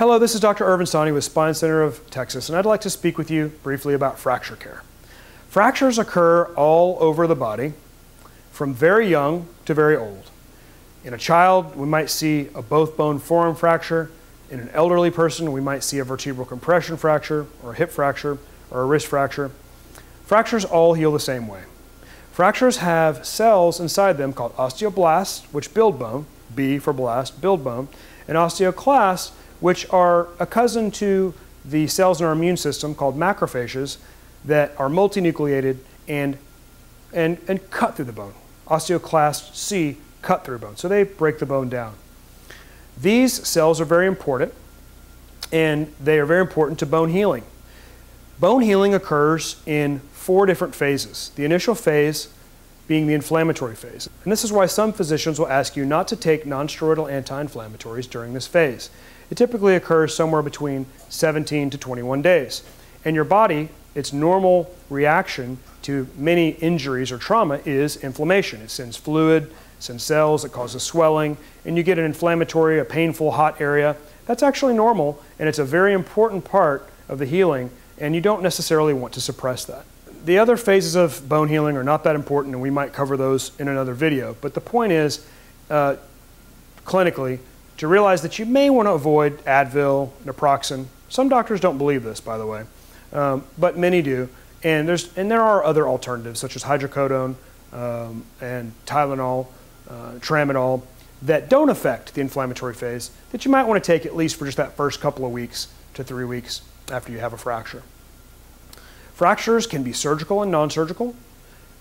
Hello, this is Dr. Irvin Sani with Spine Center of Texas, and I'd like to speak with you briefly about fracture care. Fractures occur all over the body, from very young to very old. In a child, we might see a both bone forearm fracture. In an elderly person, we might see a vertebral compression fracture, or a hip fracture, or a wrist fracture. Fractures all heal the same way. Fractures have cells inside them called osteoblasts, which build bone, B for blast, build bone, and osteoclasts, which are a cousin to the cells in our immune system called macrophages that are multinucleated and cut through the bone. Osteoclast C cut through bone, so they break the bone down. These cells are very important, and they are very important to bone healing. Bone healing occurs in 4 different phases. The initial phase being the inflammatory phase. And this is why some physicians will ask you not to take non-steroidal anti-inflammatories during this phase. It typically occurs somewhere between 17 to 21 days. And your body, its normal reaction to many injuries or trauma is inflammation. It sends fluid, sends cells, it causes swelling, and you get an inflammatory, a painful, hot area. That's actually normal, and it's a very important part of the healing, and you don't necessarily want to suppress that. The other phases of bone healing are not that important, and we might cover those in another video. But the point is, clinically, to realize that you may want to avoid Advil, naproxen. Some doctors don't believe this, by the way, but many do. And there are other alternatives, such as hydrocodone and Tylenol, tramadol, that don't affect the inflammatory phase that you might want to take at least for just that first couple of weeks to 3 weeks after you have a fracture. Fractures can be surgical and non-surgical.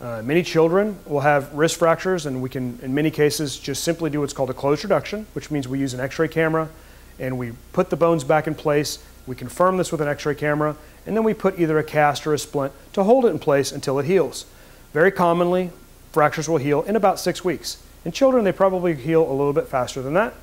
Many children will have wrist fractures, and we can, in many cases, just simply do what's called a closed reduction, which means we use an x-ray camera and we put the bones back in place. We confirm this with an x-ray camera, and then we put either a cast or a splint to hold it in place until it heals. Very commonly, fractures will heal in about 6 weeks. In children, they probably heal a little bit faster than that.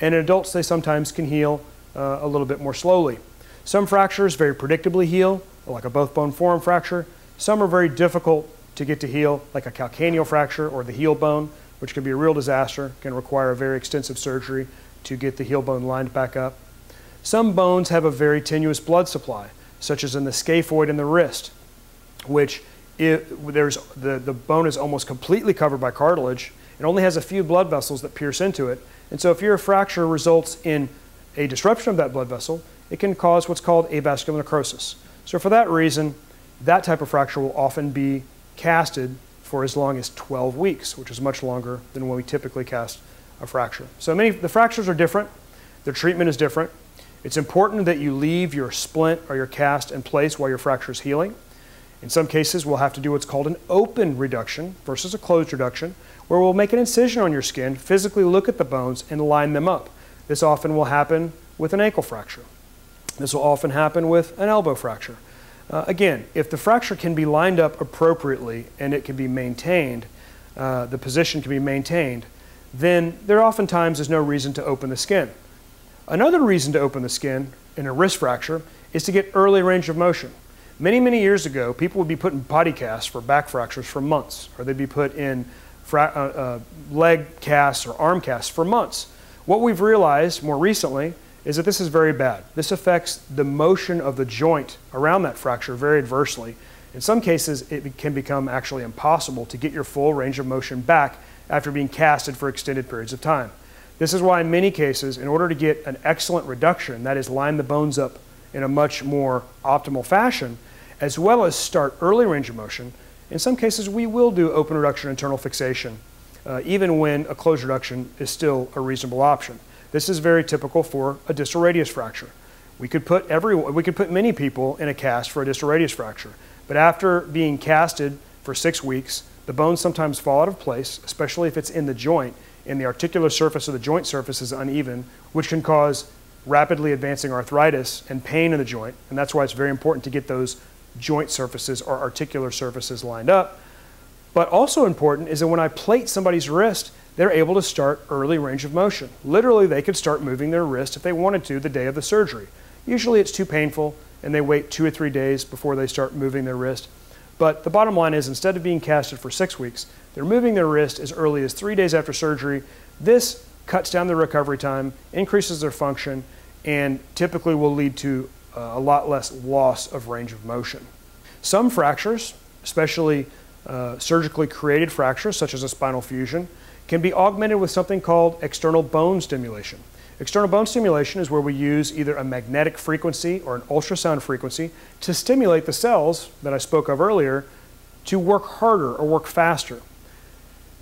And in adults, they sometimes can heal a little bit more slowly. Some fractures very predictably heal, like a both bone forearm fracture. Some are very difficult to get to heal, like a calcaneal fracture or the heel bone, which can be a real disaster, can require a very extensive surgery to get the heel bone lined back up. Some bones have a very tenuous blood supply, such as in the scaphoid in the wrist, which the bone is almost completely covered by cartilage. It only has a few blood vessels that pierce into it. And so if your fracture results in a disruption of that blood vessel, it can cause what's called avascular necrosis. So for that reason, that type of fracture will often be casted for as long as 12 weeks, which is much longer than when we typically cast a fracture. So the fractures are different. Their treatment is different. It's important that you leave your splint or your cast in place while your fracture is healing. In some cases, we'll have to do what's called an open reduction versus a closed reduction, where we'll make an incision on your skin, physically look at the bones, and line them up. This often will happen with an ankle fracture. This will often happen with an elbow fracture. Again, if the fracture can be lined up appropriately and it can be maintained, the position can be maintained, then there oftentimes is no reason to open the skin. Another reason to open the skin in a wrist fracture is to get early range of motion. Many, many years ago, people would be put in body casts for back fractures for months, or they'd be put in leg casts or arm casts for months. What we've realized more recently is that this is very bad. This affects the motion of the joint around that fracture very adversely. In some cases, it can become actually impossible to get your full range of motion back after being casted for extended periods of time. This is why in many cases, in order to get an excellent reduction, that is line the bones up in a much more optimal fashion, as well as start early range of motion, in some cases we will do open reduction internal fixation, even when a closed reduction is still a reasonable option. This is very typical for a distal radius fracture. We could put many people in a cast for a distal radius fracture, but after being casted for 6 weeks, the bones sometimes fall out of place, especially if it's in the joint, and the articular surface of the joint surface is uneven, which can cause rapidly advancing arthritis and pain in the joint, and that's why it's very important to get those joint surfaces or articular surfaces lined up. But also important is that when I plate somebody's wrist, they're able to start early range of motion. Literally, they could start moving their wrist if they wanted to the day of the surgery. Usually it's too painful and they wait 2 or 3 days before they start moving their wrist. But the bottom line is, instead of being casted for 6 weeks, they're moving their wrist as early as 3 days after surgery. This cuts down the recovery time, increases their function, and typically will lead to a lot less loss of range of motion. Some fractures, especially surgically created fractures such as a spinal fusion, can be augmented with something called external bone stimulation. External bone stimulation is where we use either a magnetic frequency or an ultrasound frequency to stimulate the cells that I spoke of earlier to work harder or work faster.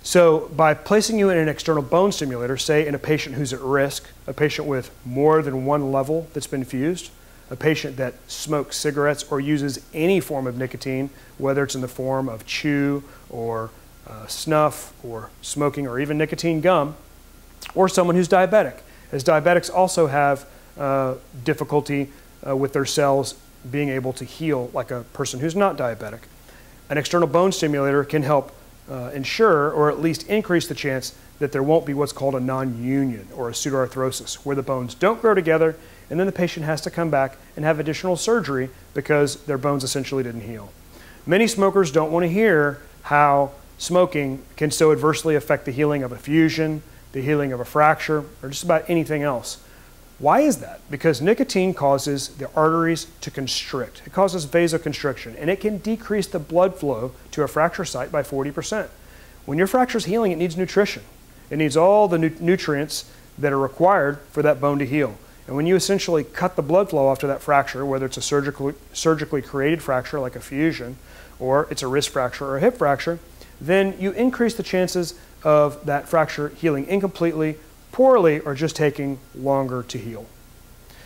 So by placing you in an external bone stimulator, say in a patient who's at risk, a patient with more than one level that's been fused, a patient that smokes cigarettes or uses any form of nicotine, whether it's in the form of chew or snuff or smoking or even nicotine gum, or someone who's diabetic, as diabetics also have difficulty with their cells being able to heal like a person who's not diabetic. An external bone stimulator can help ensure or at least increase the chance that there won't be what's called a non-union or a pseudoarthrosis, where the bones don't grow together and then the patient has to come back and have additional surgery because their bones essentially didn't heal. Many smokers don't want to hear how smoking can so adversely affect the healing of a fusion, the healing of a fracture, or just about anything else. Why is that? Because nicotine causes the arteries to constrict. It causes vasoconstriction, and it can decrease the blood flow to a fracture site by 40%. When your fracture is healing, it needs nutrition. It needs all the nutrients that are required for that bone to heal. And when you essentially cut the blood flow off to that fracture, whether it's a surgically created fracture like a fusion, or it's a wrist fracture or a hip fracture, then you increase the chances of that fracture healing incompletely, poorly, or just taking longer to heal.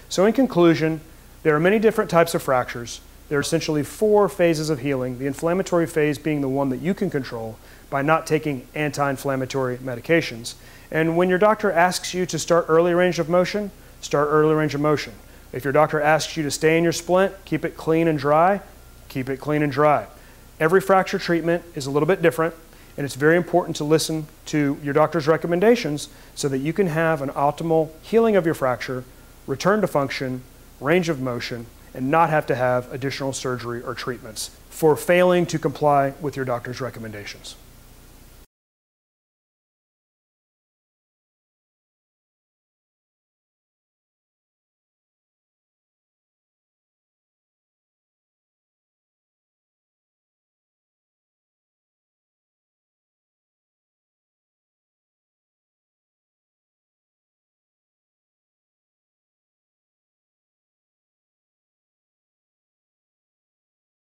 So in conclusion, there are many different types of fractures. There are essentially 4 phases of healing, the inflammatory phase being the one that you can control by not taking anti-inflammatory medications. And when your doctor asks you to start early range of motion, start early range of motion. If your doctor asks you to stay in your splint, keep it clean and dry, keep it clean and dry. Every fracture treatment is a little bit different, and it's very important to listen to your doctor's recommendations so that you can have an optimal healing of your fracture, return to function, range of motion, and not have to have additional surgery or treatments for failing to comply with your doctor's recommendations.